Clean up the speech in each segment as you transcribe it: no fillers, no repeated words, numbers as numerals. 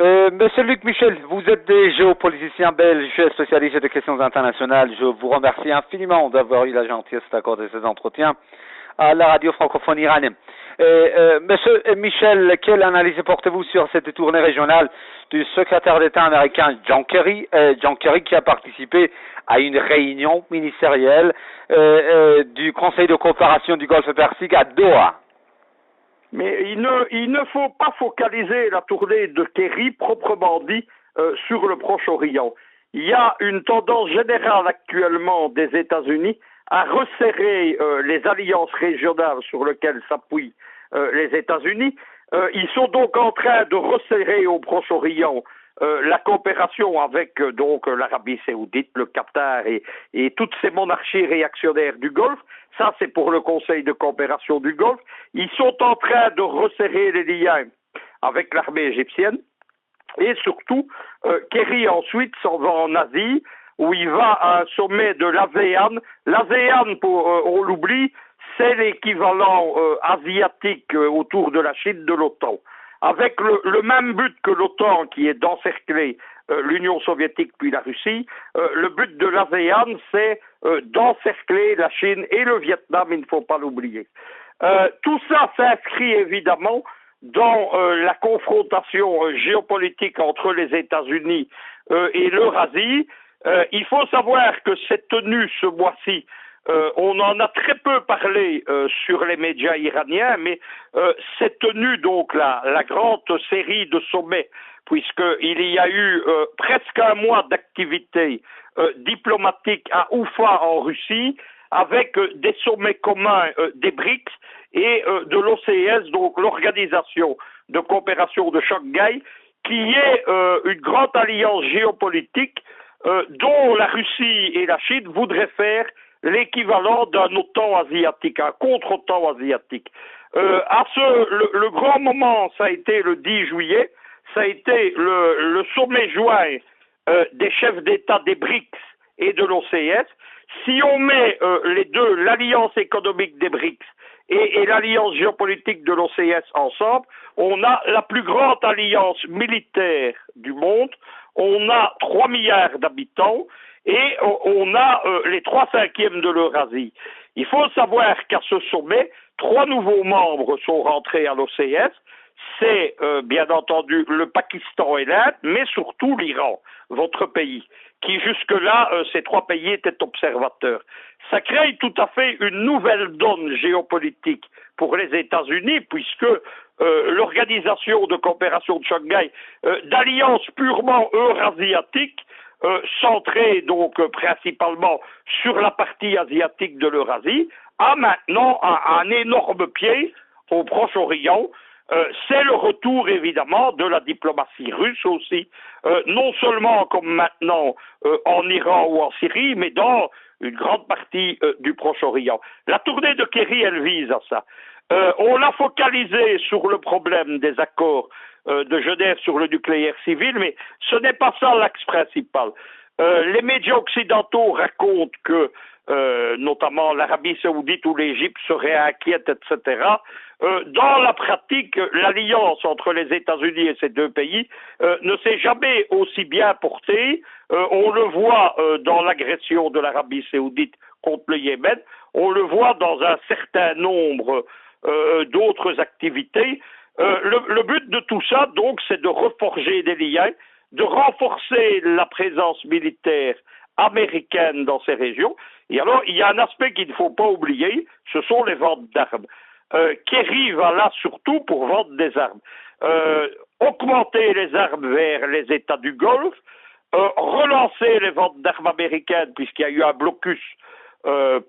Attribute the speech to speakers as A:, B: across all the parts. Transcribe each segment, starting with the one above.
A: Monsieur Luc Michel, vous êtes des géopoliticiens belges, spécialiste des questions internationales. Je vous remercie infiniment d'avoir eu la gentillesse d'accorder ces entretiens à la radio francophone iranienne. Monsieur Michel, quelle analyse portez-vous sur cette tournée régionale du secrétaire d'État américain John Kerry qui a participé à une réunion ministérielle du Conseil de coopération du Golfe Persique à Doha?
B: Mais il ne faut pas focaliser la tournée de Kerry, proprement dit, sur le Proche-Orient. Il y a une tendance générale actuellement des États-Unis à resserrer les alliances régionales sur lesquelles s'appuient les États-Unis. Ils sont donc en train de resserrer au Proche-Orient la coopération avec donc l'Arabie Saoudite, le Qatar et toutes ces monarchies réactionnaires du Golfe. Ça, c'est pour le Conseil de coopération du Golfe. Ils sont en train de resserrer les liens avec l'armée égyptienne. Et surtout, Kerry ensuite s'en va en Asie, où il va à un sommet de l'ASEAN. L'ASEAN, on l'oublie, c'est l'équivalent asiatique autour de la Chine de l'OTAN. Avec le même but que l'OTAN, qui est d'encercler l'Union soviétique puis la Russie, le but de l'ASEAN, c'est d'encercler la Chine et le Vietnam, il ne faut pas l'oublier. Tout ça s'inscrit évidemment dans la confrontation géopolitique entre les États-Unis et l'Eurasie. Il faut savoir que cette tenue ce mois-ci, on en a très peu parlé sur les médias iraniens, mais cette tenue, donc la grande série de sommets, puisqu'il y a eu presque un mois d'activité diplomatique à Oufa en Russie, avec des sommets communs des BRICS et de l'OCS, donc l'Organisation de coopération de Shanghai, qui est une grande alliance géopolitique dont la Russie et la Chine voudraient faire l'équivalent d'un OTAN asiatique, un contre-OTAN asiatique. Le grand moment, ça a été le 10 juillet, ça a été le sommet joint des chefs d'État des BRICS et de l'OCS. Si on met les deux, l'alliance économique des BRICS et l'alliance géopolitique de l'OCS ensemble, on a la plus grande alliance militaire du monde, on a 3 milliards d'habitants et on a les 3/5 de l'Eurasie. Il faut savoir qu'à ce sommet, 3 nouveaux membres sont rentrés à l'OCS, c'est bien entendu le Pakistan et l'Inde, mais surtout l'Iran, votre pays, qui jusque-là, ces 3 pays étaient observateurs. Ça crée tout à fait une nouvelle donne géopolitique pour les États-Unis, puisque l'Organisation de coopération de Shanghai, d'alliance purement eurasiatique, centrée donc principalement sur la partie asiatique de l'Eurasie, a maintenant un énorme pied au Proche-Orient. C'est le retour évidemment de la diplomatie russe aussi, non seulement comme maintenant en Iran ou en Syrie, mais dans une grande partie du Proche-Orient. La tournée de Kerry, elle vise à ça. On l'a focalisé sur le problème des accords de Genève sur le nucléaire civil, mais ce n'est pas ça l'axe principal. Les médias occidentaux racontent que notamment l'Arabie Saoudite ou l'Égypte seraient inquiètes, etc. Dans la pratique, l'alliance entre les États-Unis et ces deux pays ne s'est jamais aussi bien portée. On le voit dans l'agression de l'Arabie Saoudite contre le Yémen, on le voit dans un certain nombre d'autres activités. Le but de tout ça, donc, c'est de reforger des liens, de renforcer la présence militaire américaine dans ces régions. Et alors, il y a un aspect qu'il ne faut pas oublier, ce sont les ventes d'armes. Kerry va là surtout pour vendre des armes. Augmenter les armes vers les États du Golfe, relancer les ventes d'armes américaines, puisqu'il y a eu un blocus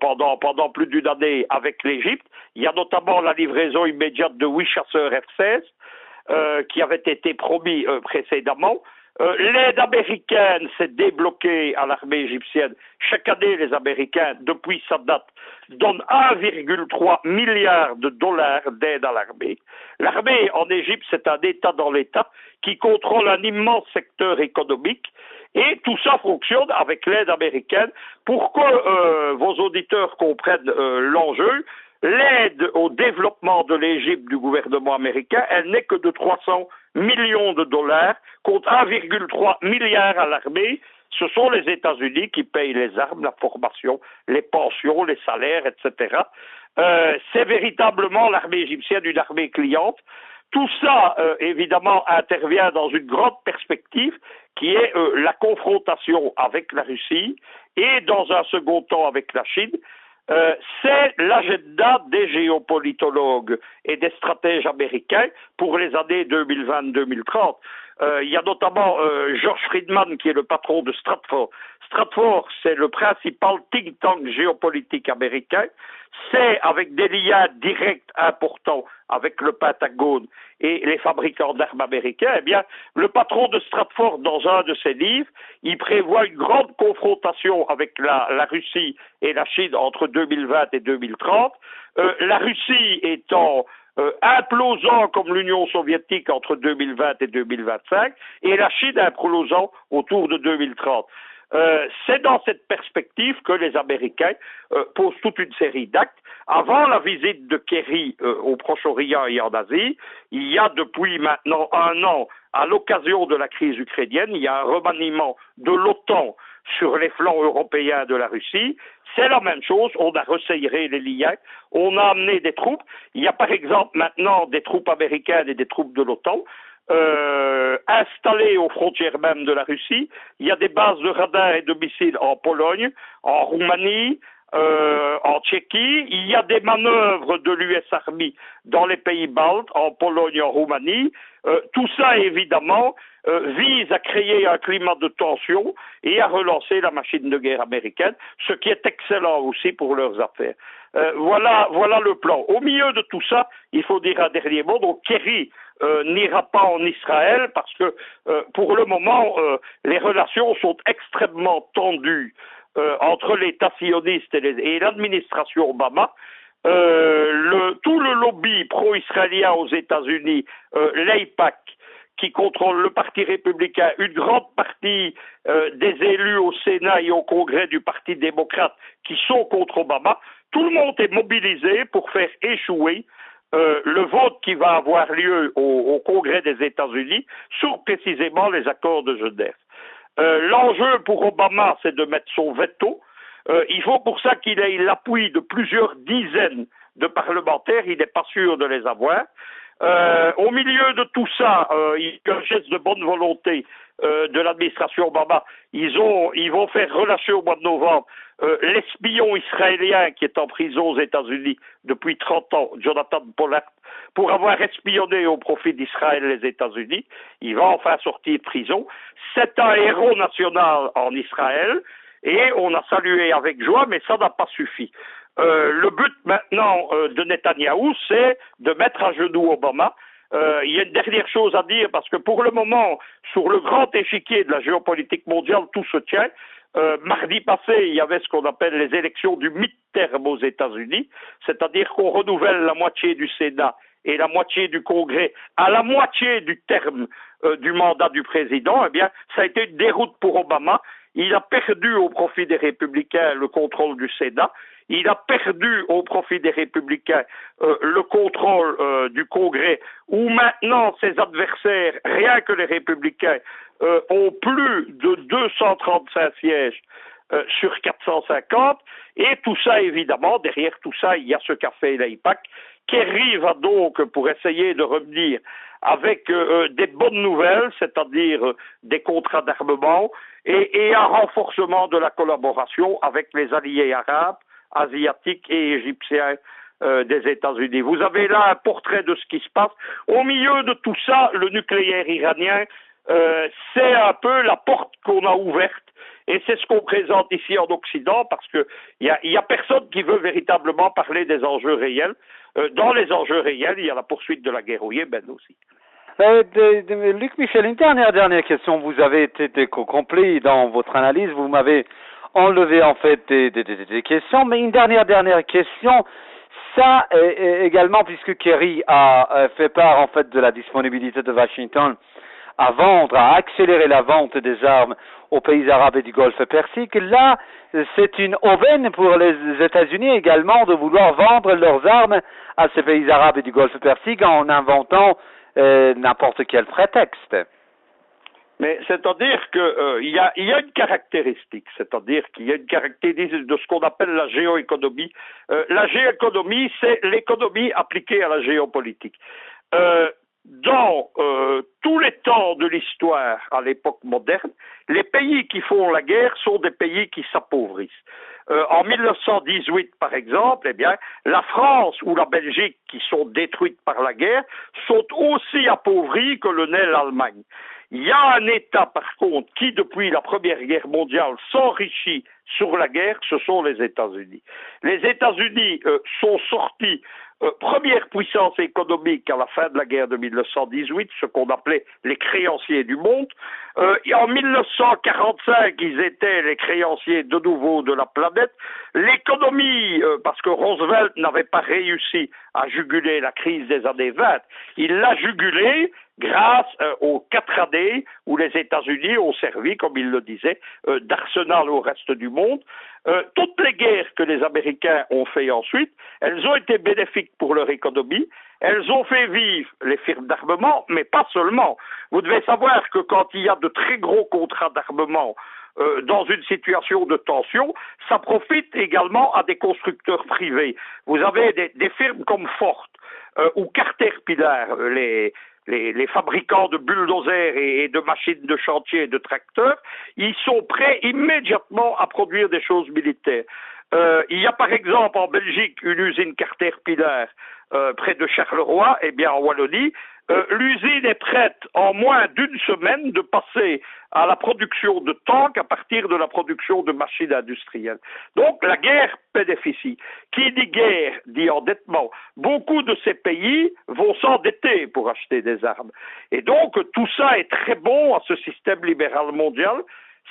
B: pendant plus d'une année avec l'Égypte. Il y a notamment la livraison immédiate de 8 chasseurs F-16 qui avait été promis précédemment. L'aide américaine s'est débloquée à l'armée égyptienne. Chaque année, les Américains, depuis sa date, donnent 1,3 milliard de dollars d'aide à l'armée. L'armée en Égypte, c'est un État dans l'État qui contrôle un immense secteur économique. Et tout ça fonctionne avec l'aide américaine. Pour que vos auditeurs comprennent l'enjeu, l'aide au développement de l'Égypte du gouvernement américain, elle n'est que de 300 millions de dollars contre 1,3 milliard à l'armée. Ce sont les États-Unis qui payent les armes, la formation, les pensions, les salaires, etc. C'est véritablement l'armée égyptienne une armée cliente. Tout ça, évidemment, intervient dans une grande perspective qui est la confrontation avec la Russie et, dans un second temps, avec la Chine. C'est l'agenda des géopolitologues et des stratèges américains pour les années 2020-2030. Il y a notamment George Friedman qui est le patron de Stratfor. Stratfor, c'est le principal think tank géopolitique américain. C'est avec des liens directs importants avec le Pentagone et les fabricants d'armes américains. Eh bien, le patron de Stratfor, dans un de ses livres, il prévoit une grande confrontation avec la Russie et la Chine entre 2020 et 2030. La Russie étant implosant comme l'Union soviétique entre 2020 et 2025, et la Chine implosant autour de 2030. C'est dans cette perspective que les Américains posent toute une série d'actes. Avant la visite de Kerry au Proche-Orient et en Asie, il y a depuis maintenant un an, à l'occasion de la crise ukrainienne, il y a un remaniement de l'OTAN sur les flancs européens de la Russie. C'est la même chose, on a resserré les liens, on a amené des troupes. Il y a par exemple maintenant des troupes américaines et des troupes de l'OTAN installées aux frontières même de la Russie. Il y a des bases de radars et de missiles en Pologne, en Roumanie, en Tchéquie. Il y a des manœuvres de l'US Army dans les pays baltes, en Pologne et en Roumanie. Tout ça, évidemment, vise à créer un climat de tension et à relancer la machine de guerre américaine, ce qui est excellent aussi pour leurs affaires. Voilà le plan. Au milieu de tout ça, il faut dire un dernier mot. Donc Kerry n'ira pas en Israël parce que pour le moment, les relations sont extrêmement tendues entre l'État sioniste et l'administration Obama. Tout le lobby pro-israélien aux États-Unis, l'AIPAC, qui contrôle le Parti républicain, une grande partie des élus au Sénat et au Congrès du Parti démocrate qui sont contre Obama, tout le monde est mobilisé pour faire échouer le vote qui va avoir lieu au Congrès des États-Unis sur précisément les accords de Genève. L'enjeu pour Obama, c'est de mettre son veto. Il faut pour ça qu'il ait l'appui de plusieurs dizaines de parlementaires. Il n'est pas sûr de les avoir. Au milieu de tout ça, il y a un geste de bonne volonté de l'administration Obama. Ils vont faire relâcher au mois de novembre l'espion israélien qui est en prison aux États-Unis depuis 30 ans, Jonathan Pollard, pour avoir espionné au profit d'Israël les États-Unis. Il va enfin sortir de prison. C'est un héros national en Israël et on a salué avec joie, mais ça n'a pas suffi. Le but maintenant de Netanyahou, c'est de mettre à genoux Obama. Il y a une dernière chose à dire, parce que pour le moment, sur le grand échiquier de la géopolitique mondiale, tout se tient. Mardi passé, il y avait ce qu'on appelle les élections du mid-term aux États-Unis, c'est-à-dire qu'on renouvelle la moitié du Sénat et la moitié du Congrès à la moitié du terme du mandat du président. Eh bien, ça a été une déroute pour Obama. Il a perdu au profit des Républicains le contrôle du Sénat. Il a perdu au profit des Républicains le contrôle du Congrès, où maintenant ses adversaires, rien que les Républicains, ont plus de 235 sièges sur 450. Et tout ça, évidemment, derrière tout ça, il y a ce qu'a fait l'AIPAC. Kerry va donc, pour essayer de revenir avec des bonnes nouvelles, c'est-à-dire des contrats d'armement et un renforcement de la collaboration avec les alliés arabes, asiatiques et égyptiens des États-Unis. Vous avez là un portrait de ce qui se passe. Au milieu de tout ça, le nucléaire iranien, c'est un peu la porte qu'on a ouverte. Et c'est ce qu'on présente ici en Occident, parce que il y a personne qui veut véritablement parler des enjeux réels. Dans les enjeux réels, il y a la poursuite de la guerre au Yémen aussi.
A: Luc Michel, une dernière question. Vous avez été complet dans votre analyse. Vous m'avez enlevé en fait des questions, mais une dernière question. Ça également, puisque Kerry a fait part en fait de la disponibilité de Washington à accélérer la vente des armes aux pays arabes et du Golfe Persique. Là, c'est une aubaine pour les États-Unis également de vouloir vendre leurs armes à ces pays arabes et du Golfe Persique en inventant n'importe quel prétexte.
B: Mais c'est-à-dire qu'il y a une caractéristique, c'est-à-dire qu'il y a une caractéristique de ce qu'on appelle la géoéconomie. La géoéconomie, c'est l'économie appliquée à la géopolitique. Dans tous les temps de l'histoire à l'époque moderne, les pays qui font la guerre sont des pays qui s'appauvrissent. En 1918, par exemple, eh bien, la France ou la Belgique, qui sont détruites par la guerre, sont aussi appauvries que le n'est l'Allemagne. Il y a un État, par contre, qui, depuis la Première Guerre mondiale, s'enrichit sur la guerre, ce sont les États-Unis. Les États-Unis sont sortis première puissance économique à la fin de la guerre de 1918, ce qu'on appelait les créanciers du monde. En 1945, ils étaient les créanciers de nouveau de la planète. L'économie, parce que Roosevelt n'avait pas réussi à juguler la crise des années 20, il l'a jugulée grâce aux 4 années où les États-Unis ont servi, comme il le disait, d'arsenal au reste du monde. Toutes les guerres que les Américains ont fait ensuite, elles ont été bénéfiques pour leur économie. Elles ont fait vivre les firmes d'armement, mais pas seulement. Vous devez savoir que quand il y a de très gros contrats d'armement dans une situation de tension, ça profite également à des constructeurs privés. Vous avez des firmes comme Ford ou Caterpillar, les fabricants de bulldozers et de machines de chantier et de tracteurs, ils sont prêts immédiatement à produire des choses militaires. Il y a par exemple en Belgique une usine Caterpillar près de Charleroi, eh bien en Wallonie, l'usine est prête en moins d'une semaine de passer à la production de tanks à partir de la production de machines industrielles. Donc la guerre bénéficie. Qui dit guerre dit endettement. Beaucoup de ces pays vont s'endetter pour acheter des armes. Et donc tout ça est très bon à ce système libéral mondial.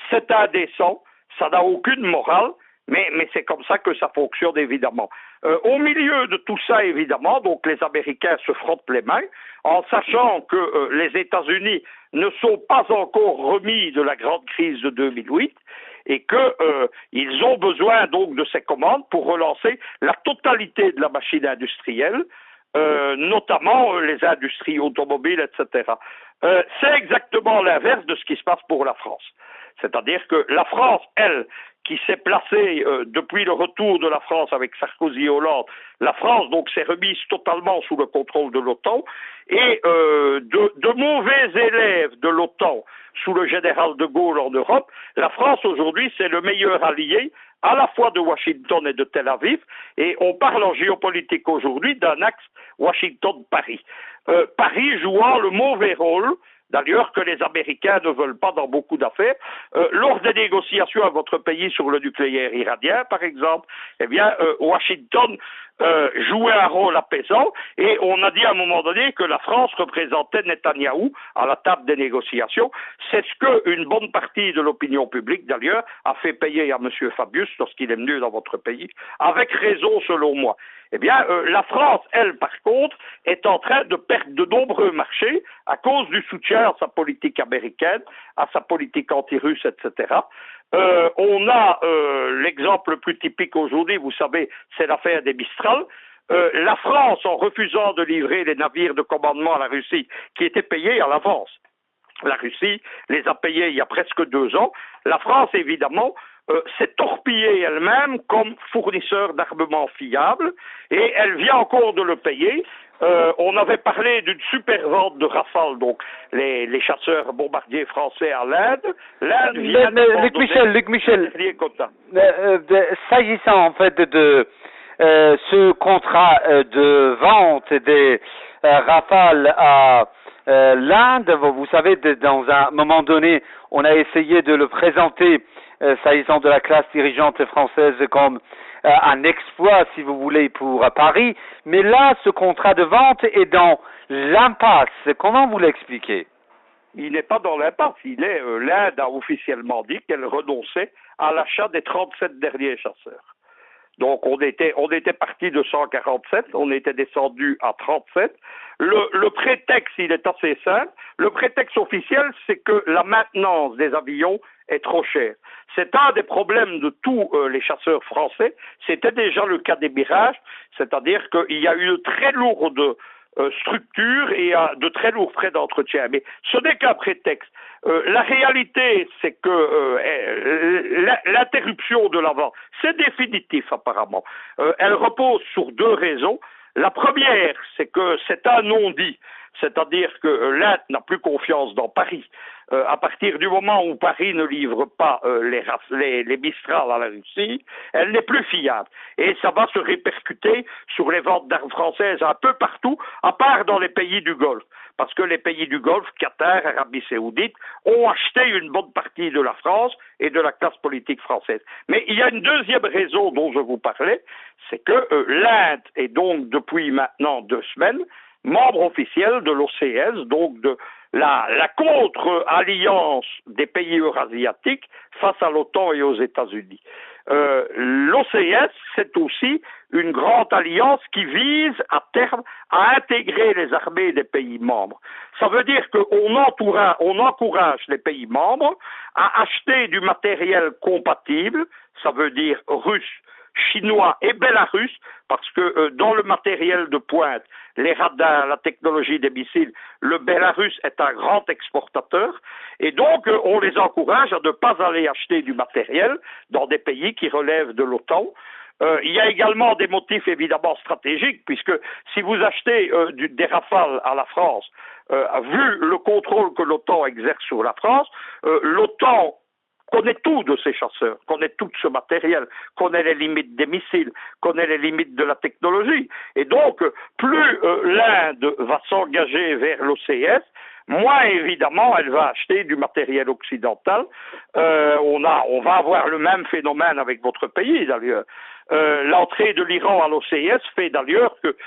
B: C'est indécent, ça n'a aucune morale. Mais c'est comme ça que ça fonctionne, évidemment. Au milieu de tout ça, évidemment, donc les Américains se frottent les mains, en sachant que les États-Unis ne sont pas encore remis de la grande crise de 2008 et qu'ils ont besoin donc de ces commandes pour relancer la totalité de la machine industrielle, notamment les industries automobiles, etc. C'est exactement l'inverse de ce qui se passe pour la France. C'est-à-dire que la France, elle, qui s'est placée depuis le retour de la France avec Sarkozy et Hollande, la France donc s'est remise totalement sous le contrôle de l'OTAN et de mauvais élèves de l'OTAN sous le général de Gaulle en Europe, la France aujourd'hui c'est le meilleur allié à la fois de Washington et de Tel Aviv, et on parle en géopolitique aujourd'hui d'un axe Washington-Paris. Paris jouant le mauvais rôle, d'ailleurs que les Américains ne veulent pas dans beaucoup d'affaires. Lors des négociations à votre pays sur le nucléaire iranien, par exemple, eh bien, Washington jouait un rôle apaisant et on a dit à un moment donné que la France représentait Netanyahou à la table des négociations. C'est ce qu'une bonne partie de l'opinion publique, d'ailleurs, a fait payer à M. Fabius lorsqu'il est venu dans votre pays, avec raison selon moi. Eh bien, la France, elle, par contre, est en train de perdre de nombreux marchés à cause du soutien à sa politique américaine, à sa politique anti-russe, etc. On a l'exemple le plus typique aujourd'hui, vous savez, c'est l'affaire des Mistral. La France, en refusant de livrer les navires de commandement à la Russie, qui étaient payés à l'avance, la Russie les a payés il y a presque 2 ans. La France, évidemment, s'est torpillée elle-même comme fournisseur d'armement fiable et elle vient encore de le payer. On avait parlé d'une super vente de Rafale, donc les chasseurs bombardiers français à l'Inde. L'Inde vient
A: Luc Michel, s'agissant en fait de ce contrat de vente des Rafales à l'Inde, vous savez, dans un moment donné, on a essayé de le présenter, s'agissant de la classe dirigeante française, comme un exploit, si vous voulez, pour Paris. Mais là, ce contrat de vente est dans l'impasse. Comment vous l'expliquez?
B: Il n'est pas dans l'impasse. L'Inde a officiellement dit qu'elle renonçait à l'achat des 37 derniers chasseurs. Donc on était parti de 147, on était descendu à 37. Le prétexte, il est assez simple. Le prétexte officiel, c'est que la maintenance des avions est trop chère. C'est un des problèmes de tous les chasseurs français. C'était déjà le cas des Mirages, c'est-à-dire qu'il y a eu une très lourde structure et à de très lourds frais d'entretien. Mais ce n'est qu'un prétexte. La réalité, c'est que l'interruption de la vente, c'est définitif apparemment. Elle repose sur deux raisons. La première, c'est que c'est un non-dit, c'est-à-dire que l'Inde n'a plus confiance dans Paris. À partir du moment où Paris ne livre pas les Mistral à la Russie, elle n'est plus fiable. Et ça va se répercuter sur les ventes d'armes françaises un peu partout, à part dans les pays du Golfe. Parce que les pays du Golfe, Qatar, Arabie Saoudite, ont acheté une bonne partie de la France et de la classe politique française. Mais il y a une deuxième raison dont je vous parlais, c'est que l'Inde est donc depuis maintenant 2 semaines membre officiel de l'OCS, donc de la contre-alliance des pays eurasiatiques face à l'OTAN et aux États-Unis. L'OCS, c'est aussi une grande alliance qui vise à terme à intégrer les armées des pays membres. Ça veut dire qu'on encourage les pays membres à acheter du matériel compatible, ça veut dire russe, chinois et bélarusses, parce que dans le matériel de pointe, les radars, la technologie des missiles, le Bélarus est un grand exportateur, et donc on les encourage à ne pas aller acheter du matériel dans des pays qui relèvent de l'OTAN. Il y a également des motifs évidemment stratégiques, puisque si vous achetez des Rafales à la France, vu le contrôle que l'OTAN exerce sur la France, l'OTAN connaît tout de ces chasseurs, connaît tout de ce matériel, connaît les limites des missiles, connaît les limites de la technologie. Et donc, plus l'Inde va s'engager vers l'OCS, moins évidemment elle va acheter du matériel occidental. On va avoir le même phénomène avec votre pays d'ailleurs. L'entrée de l'Iran à l'OCS fait d'ailleurs que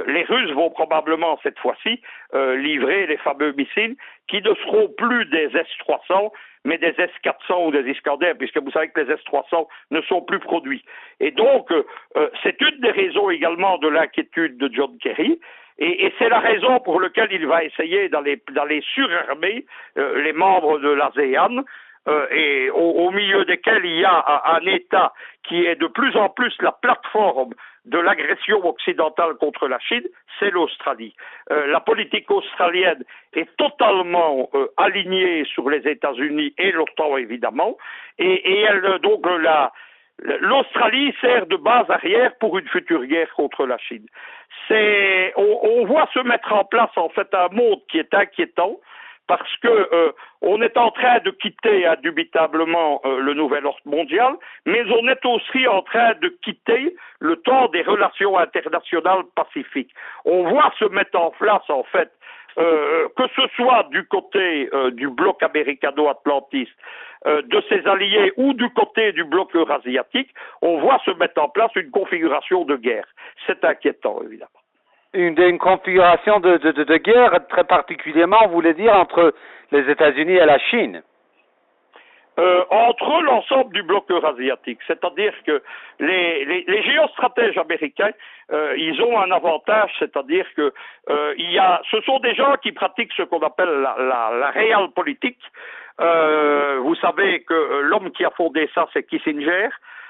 B: les Russes vont probablement cette fois-ci livrer les fameux missiles qui ne seront plus des S-300 mais des S-400 ou des Iskander, puisque vous savez que les S-300 ne sont plus produits. Et donc, c'est une des raisons également de l'inquiétude de John Kerry, et c'est la raison pour laquelle il va essayer d'aller surarmer les membres de l'ASEAN, et au milieu desquels il y a un État qui est de plus en plus la plateforme de l'agression occidentale contre la Chine, c'est l'Australie. La politique australienne est totalement alignée sur les États-Unis et l'OTAN évidemment, et l'Australie sert de base arrière pour une future guerre contre la Chine. On voit se mettre en place en fait un monde qui est inquiétant, parce que on est en train de quitter indubitablement le nouvel ordre mondial, mais on est aussi en train de quitter le temps des relations internationales pacifiques. On voit se mettre en place en fait, que ce soit du côté du bloc américano-atlantiste, de ses alliés ou du côté du bloc eurasiatique, on voit se mettre en place une configuration de guerre. C'est inquiétant évidemment.
A: Une configuration de guerre très particulièrement, vous voulez dire, entre les États-Unis et la Chine?
B: Entre l'ensemble du bloc eurasiatique, c'est-à-dire que les géostratèges américains, ils ont un avantage, c'est-à-dire que ce sont des gens qui pratiquent ce qu'on appelle la realpolitik. Vous savez que l'homme qui a fondé ça, c'est Kissinger.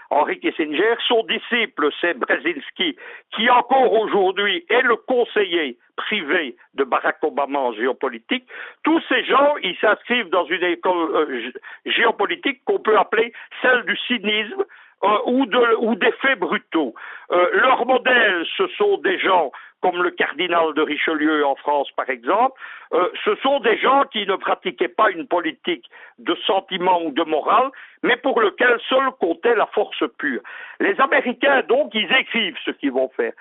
B: Henry Kissinger, son disciple, c'est Brzezinski, qui encore aujourd'hui est le conseiller privé de Barack Obama en géopolitique. Tous ces gens, ils s'inscrivent dans une école géopolitique qu'on peut appeler celle du cynisme ou des faits brutaux. Leur modèle, ce sont des gens comme le cardinal de Richelieu en France par exemple, ce sont des gens qui ne pratiquaient pas une politique de sentiment ou de morale, mais pour lequel seul comptait la force pure. Les Américains, donc, ils écrivent ce qu'ils vont faire.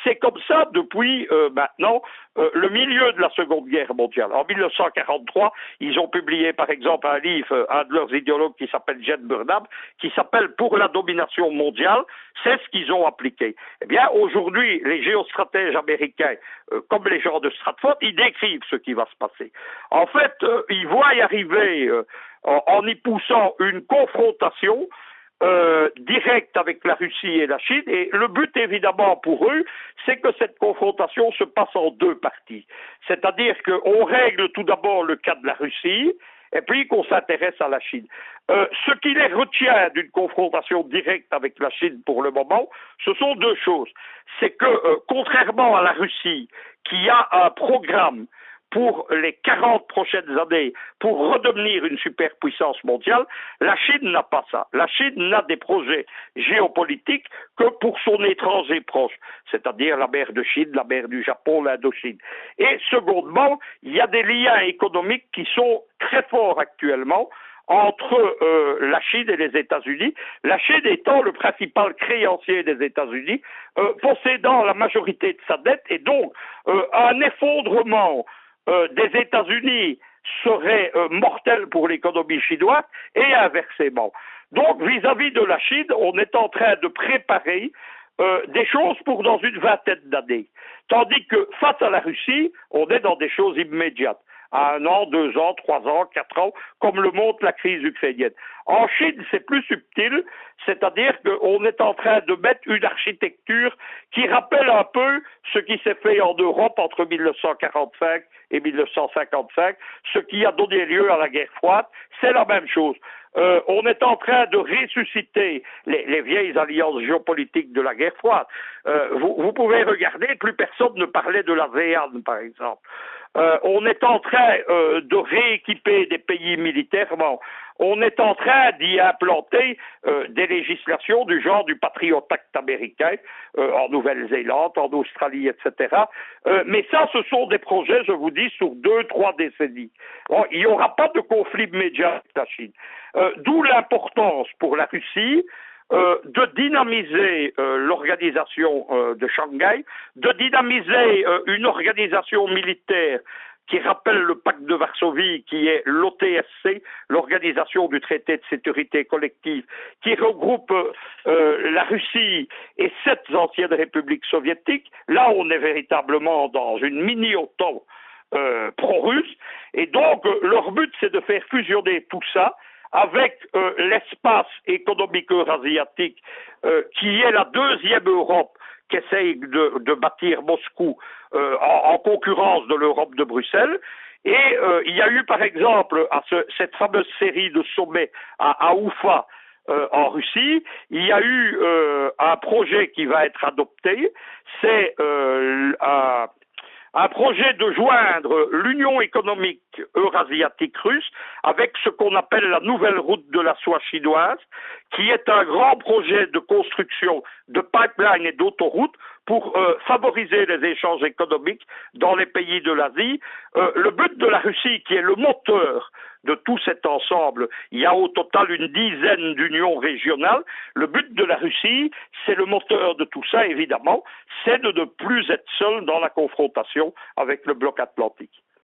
B: C'est comme ça depuis maintenant le milieu de la Seconde Guerre mondiale. En 1943, ils ont publié par exemple un livre, un de leurs idéologues qui s'appelle Jed Burnham, qui s'appelle Pour la domination mondiale. C'est ce qu'ils ont appliqué. Eh bien, aujourd'hui, les géostratèges américains, comme les gens de Stratford, ils décrivent ce qui va se passer. En fait, ils voient y arriver, en y poussant une confrontation directe avec la Russie et la Chine, et le but évidemment pour eux, c'est que cette confrontation se passe en deux parties. C'est-à-dire qu'on règle tout d'abord le cas de la Russie, et puis qu'on s'intéresse à la Chine. Ce qui les retient d'une confrontation directe avec la Chine pour le moment, ce sont deux choses. C'est que, contrairement à la Russie, qui a un programme pour les 40 prochaines années pour redevenir une superpuissance mondiale, la Chine n'a pas ça. La Chine n'a des projets géopolitiques que pour son étranger proche, c'est-à-dire la mer de Chine, la mer du Japon, l'Indochine. Et secondement, il y a des liens économiques qui sont très forts actuellement entre la Chine et les États-Unis, la Chine étant le principal créancier des États-Unis, possédant la majorité de sa dette, et donc un effondrement des États-Unis serait mortel pour l'économie chinoise et inversement. Donc, vis-à-vis de la Chine, on est en train de préparer des choses pour dans une vingtaine d'années. Tandis que face à la Russie, on est dans des choses immédiates. À 1 an, 2 ans, 3 ans, 4 ans, comme le montre la crise ukrainienne. En Chine, c'est plus subtil, c'est-à-dire qu'on est en train de mettre une architecture qui rappelle un peu ce qui s'est fait en Europe entre 1945 et 1955, ce qui a donné lieu à la guerre froide, c'est la même chose. On est en train de ressusciter les vieilles alliances géopolitiques de la guerre froide. Vous pouvez regarder, plus personne ne parlait de l'ASEAN, par exemple. On est en train de rééquiper des pays militairement. On est en train d'y implanter des législations du genre du Patriot Act américain en Nouvelle-Zélande, en Australie, etc. Mais ça, ce sont des projets, je vous dis, sur 2-3 décennies. Bon, il n'y aura pas de conflit immédiat avec la Chine. D'où l'importance pour la Russie de dynamiser l'organisation de Shanghai, de dynamiser une organisation militaire qui rappelle le pacte de Varsovie, qui est l'OTSC, l'Organisation du traité de sécurité collective, qui regroupe la Russie et 7 anciennes républiques soviétiques. Là, on est véritablement dans une mini-OTAN pro-russe, et donc leur but, c'est de faire fusionner tout ça avec l'espace économique eurasiatique, qui est la deuxième Europe qu'essaye de bâtir Moscou en concurrence de l'Europe de Bruxelles. Et il y a eu par exemple cette fameuse série de sommets à Oufa en Russie, il y a eu un projet qui va être adopté, c'est un projet de joindre l'Union économique eurasiatique russe avec ce qu'on appelle la nouvelle route de la soie chinoise, qui est un grand projet de construction de pipelines et d'autoroutes pour favoriser les échanges économiques dans les pays de l'Asie. Le but de la Russie, qui est le moteur de tout cet ensemble, il y a au total une dizaine d'unions régionales. Le but de la Russie, c'est le moteur de tout ça, évidemment, c'est de ne plus être seul dans la confrontation avec le bloc atlantique.